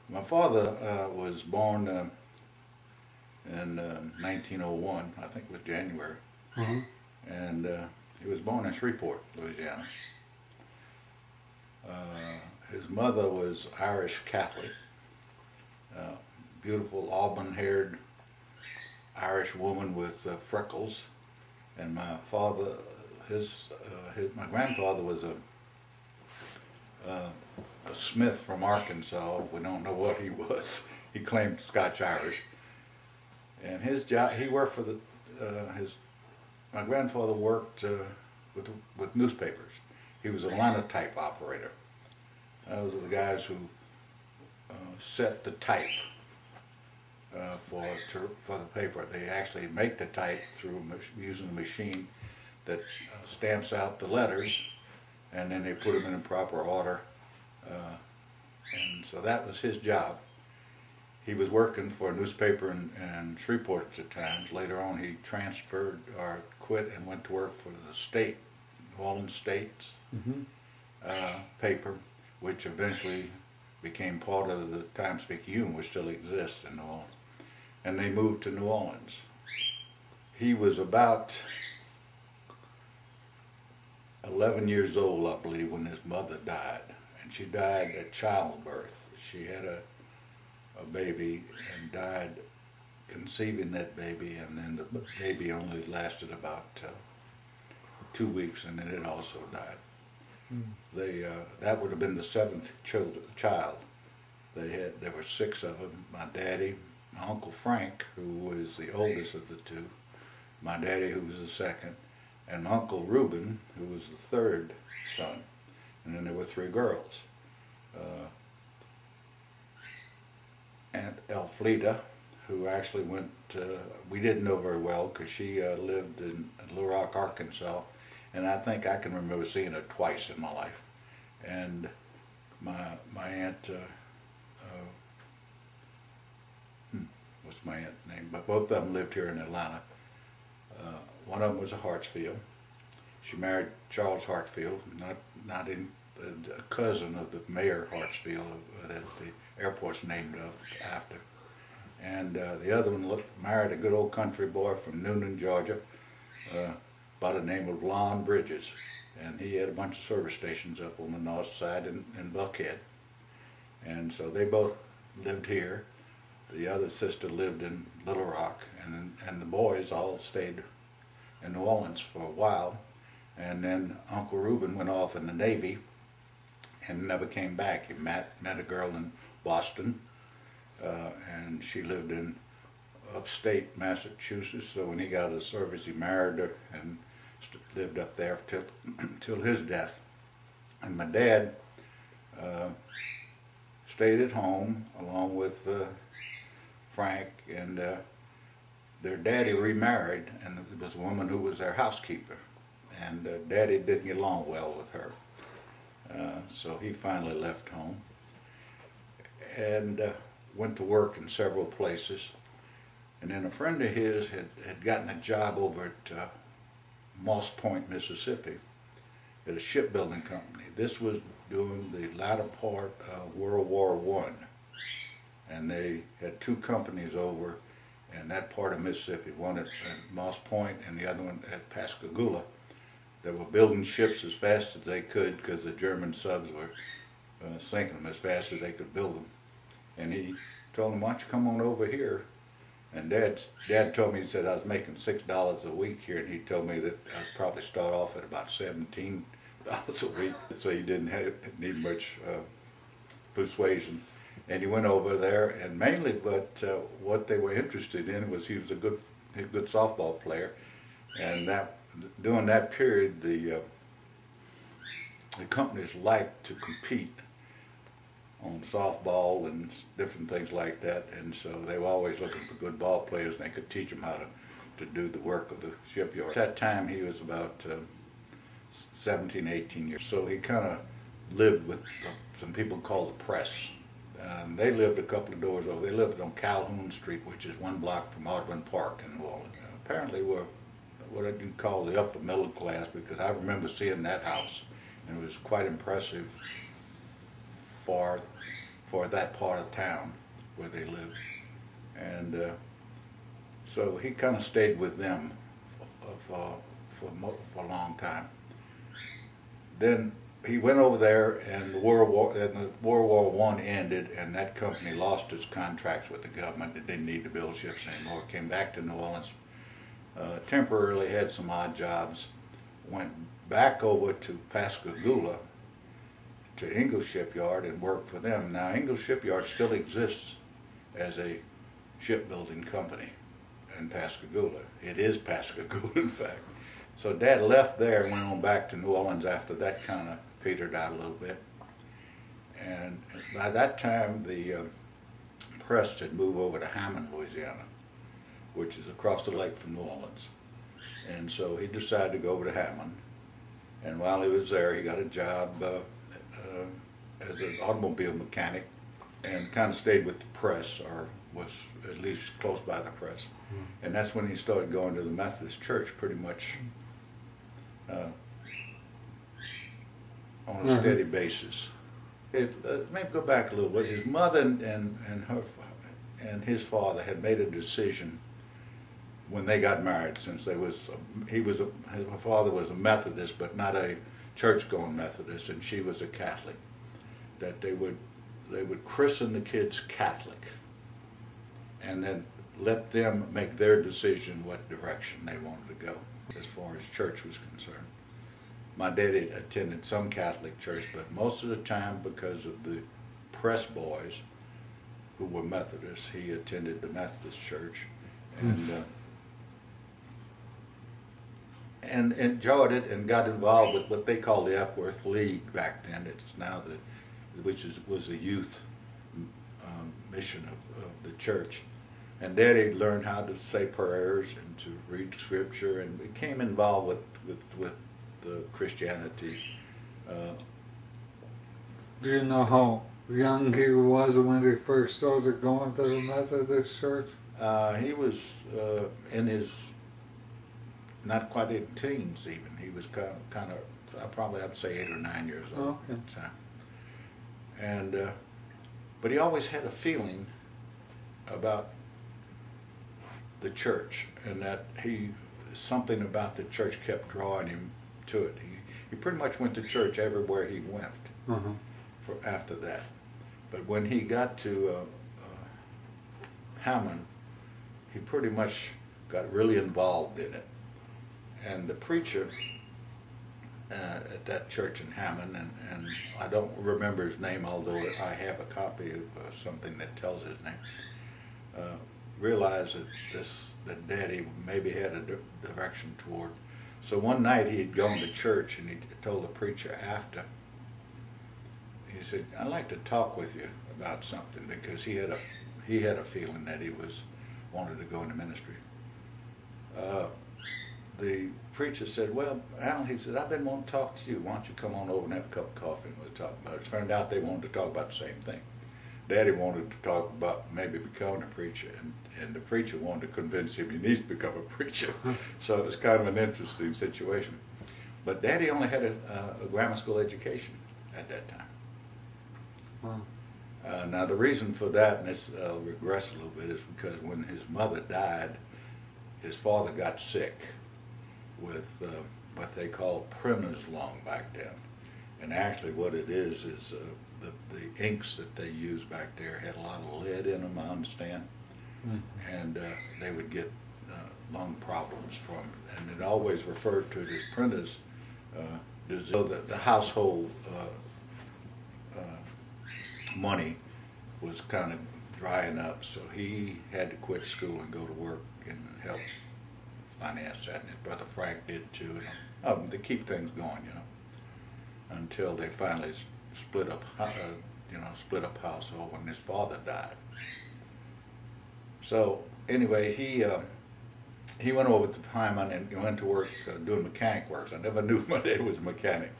My father was born in 1901, I think it was January, Hmm. and he was born in Shreveport, Louisiana. His mother was Irish Catholic, uh, beautiful auburn-haired Irish woman with freckles, and my father, my grandfather was uh, a smith from Arkansas. We don't know what he was. He claimed Scotch-Irish, and his job, he worked for my grandfather worked with newspapers. He was a linotype operator. Those are the guys who set the type for the paper. They actually make the type through using a machine that stamps out the letters, and then they put them in proper order. Uh, and so that was his job. He was working for a newspaper in Shreveport at the times. Later on, he transferred or quit and went to work for the state, New Orleans State's Hmm. paper, which eventually became part of the Times-Picayune, which still exists in New Orleans. And they moved to New Orleans. He was about 11 years old, I believe, when his mother died. And she died at childbirth. She had a baby and died conceiving that baby, and then the baby only lasted about 2 weeks, and then it also died. That would have been the seventh child. There were six of them. My daddy, my Uncle Frank, who was the oldest of the two, my daddy, who was the second, and my Uncle Reuben, who was the third son. And then there were three girls. Aunt Elfleda, who actually went, we didn't know very well because she lived in Little Rock, Arkansas, and I think I can remember seeing her twice in my life. And my aunt, what's my aunt's name? But both of them lived here in Atlanta. One of them was a Hartsfield. She married Charles Hartsfield, not in a cousin of the mayor Hartsfield that the airport's named after. And the other one married a good old country boy from Noonan, Georgia, by the name of Lon Bridges. And he had a bunch of service stations up on the north side in Buckhead. And so they both lived here. The other sister lived in Little Rock, and the boys all stayed in New Orleans for a while. And then Uncle Reuben went off in the Navy and never came back. He met a girl in Boston, and she lived in upstate Massachusetts. So when he got out of the service, he married her and lived up there till his death. And my dad stayed at home along with Frank, and their daddy remarried, and it was a woman who was their housekeeper. And Daddy didn't get along well with her. So he finally left home and went to work in several places. And then a friend of his had gotten a job over at Moss Point, Mississippi, at a shipbuilding company. This was during the latter part of World War I. And they had two companies over in that part of Mississippi, one at Moss Point and the other one at Pascagoula. They were building ships as fast as they could because the German subs were sinking them as fast as they could build them. And he told them, "Why don't you come on over here?" And Dad told me, he said I was making $6 a week here, and he told me that I'd probably start off at about $17 a week. So he didn't need much persuasion. And he went over there, and mainly, but what they were interested in was he was a good softball player, and during that period, the companies liked to compete on softball and different things like that, and so they were always looking for good ball players, and they could teach them how to do the work of the shipyard. At that time, he was about 17, 18 years, so he kind of lived with some people called the press. And they lived a couple of doors over. They lived on Calhoun Street, which is 1 block from Audubon Park in New Orleans. Apparently were what I do call the upper middle class, because I remember seeing that house, and it was quite impressive for for that part of town where they lived. And so he kind of stayed with them for a long time. Then he went over there, and World War I ended, and that company lost its contracts with the government. It didn't need to build ships anymore. Came back to New Orleans, temporarily had some odd jobs, went back over to Pascagoula, to Ingalls Shipyard, and worked for them. Now, Ingalls Shipyard still exists as a shipbuilding company in Pascagoula. It is Pascagoula, in fact. So Dad left there and went on back to New Orleans after that kind of petered out a little bit. And by that time, the press had moved over to Hammond, Louisiana, which is across the lake from New Orleans. And so he decided to go over to Hammond. And while he was there, he got a job as an automobile mechanic, and kind of stayed with the press, or was at least close by the press. And that's when he started going to the Methodist Church pretty much on a steady basis. Maybe go back a little bit. His mother and his father had made a decision when they got married, since his father was a Methodist, but not a church-going Methodist, and she was a Catholic, that they would christen the kids Catholic, and then let them make their decision what direction they wanted to go as far as church was concerned. My daddy attended some Catholic church, but most of the time, because of the press boys who were Methodists, he attended the Methodist church, and enjoyed it, and got involved with what they called the Epworth League back then. It's now was the youth mission of the church. And Daddy learned how to say prayers and to read scripture, and became involved with the Christianity. Do you know how young he was when he first started going to the Methodist church? He was in his, not quite in teens even. He was kind of I probably have to say 8 or 9 years old at the time. And but he always had a feeling about the church, and that something about the church kept drawing him to it. He pretty much went to church everywhere he went for after that. But when he got to Hammond, he pretty much got really involved in it. And the preacher at that church in Hammond, and I don't remember his name, although I have a copy of something that tells his name, realized that Daddy maybe had a direction toward. So one night he had gone to church, and he told the preacher after, he said, "I'd like to talk with you about something," because he had a feeling that he wanted to go into ministry. The preacher said, "Well, Al," he said, "I've been wanting to talk to you. Why don't you come on over and have a cup of coffee and we'll talk about it." It turned out they wanted to talk about the same thing. Daddy wanted to talk about maybe becoming a preacher, and the preacher wanted to convince him he needs to become a preacher. So it was kind of an interesting situation. But Daddy only had a grammar school education at that time. Wow. Now the reason for that, and this regress a little bit, is because when his mother died, his father got sick with what they called printer's lung back then. And actually what it is the inks that they used back there had a lot of lead in them, I understand. And they would get lung problems from it. And it always referred to it as printer's disease. So the household money was kind of drying up, so he had to quit school and go to work and help finance that, and his brother Frank did too, to keep things going, until they finally split up household when his father died. So anyway, he went over to Hyman and went to work doing mechanic work. I never knew my dad was a mechanic,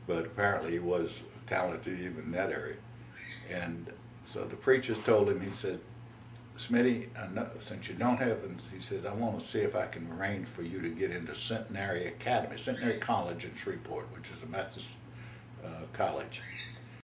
but apparently he was talented even in that area. And so the preachers told him, he said, "Smitty, since you don't have," he says, "I want to see if I can arrange for you to get into Centenary College in Shreveport, which is a Methodist college."